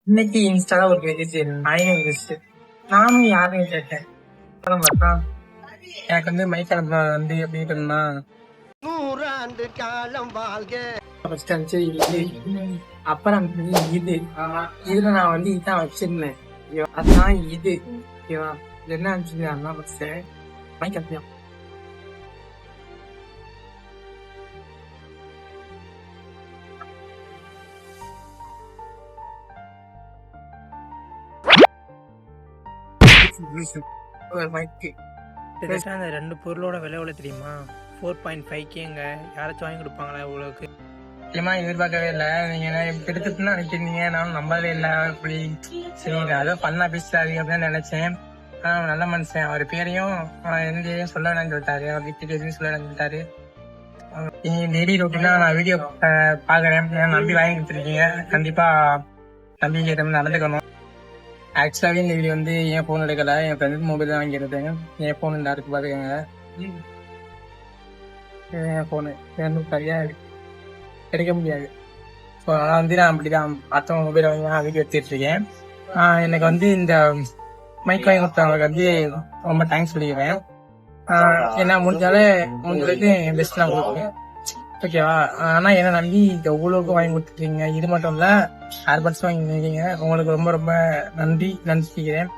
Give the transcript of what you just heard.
இன்னைக்கு இன்ஸ்டால ஒரு வெஜிடேரியன் நாயும் இருந்துச்சு. நானும் யாருன்னு கேட்டேன். அப்புறம் பார்த்தா எனக்கு வந்து மைக்கேல் வந்து எப்படி இருக்குன்னா 100 ஆண்டு காலம் வாழ்க. ஃபர்ஸ்ட் இருந்துச்சு இது. அப்புறம் இது இதுல நான் வந்து இதான் வச்சிருந்தேன். அதான் இது ஓகேவா. இது என்ன அனுப்பிச்சிருந்தா ஃபர்ஸ்ட் மைக்கேல் தான். ஒரு மைக்கு கிட்டத்தட்ட அந்த 2 பொருளோட விலை எவ்வளோ தெரியுமா? 4.5Kங்க. யாராச்சும் வாங்கி கொடுப்பாங்களா இவ்வளோக்கு? முக்கியமா எதிர்பார்க்கவே இல்லை. நீங்க என்ன எடுத்துட்டுன்னு நினைக்கிறீங்க, நானும் நம்பவே இல்லை. அப்படி சரி அதோ பண்ணா பேசுறாரு அப்படின்னு நினைச்சேன். நல்ல மனுஷன். அவர் பேரையும் எந்தையும் சொல்ல வேணாம்னு சொல்லிட்டாரு. அவர் வீட்டுக்கு எதுவும் சொல்ல வேணாம்னு சொல்லிட்டாரு. டெய்லி ரொட்டீனா நான் வீடியோ பாக்குறேன். நம்பி வாங்கி கொடுத்துருக்கீங்க. கண்டிப்பா நம்பிக்கை ஏற்ற நடந்துக்கணும். ஆக்சுவலாவே இந்த வீடியோ வந்து என் போன் எடுக்கல, என் ஃப்ரெண்ட் மொபைல் தான் வாங்கியிருந்தேன். என் போன் இந்த இருக்கு பாத்துக்கோங்க. என் போனு சரியா எடுக்க முடியாது. ஸோ அதனால் வந்து நான் அப்படிதான் மற்றவங்க மொபைல் வாங்கி நான் வீடியோ எடுத்துட்டு இருக்கேன். எனக்கு வந்து இந்த மைக் வாங்கி கொடுத்தவங்களுக்கு வந்து ரொம்ப தேங்க்ஸ் சொல்லிக்கிறேன். ஏன்னா முடிஞ்சளவுக்கு என் பெஸ்ட் நான் கொடுப்பேன். ஓகேவா. ஆனால் என்னை நம்பி இந்த எவ்வளோக்கு வாங்கி கொடுத்துருக்கீங்க. இது மட்டும் இல்லை, ஏர்பட்ஸ் வாங்கி கொடுத்துருக்கீங்க. உங்களுக்கு ரொம்ப ரொம்ப நன்றி நினைச்சிக்கிறேன்.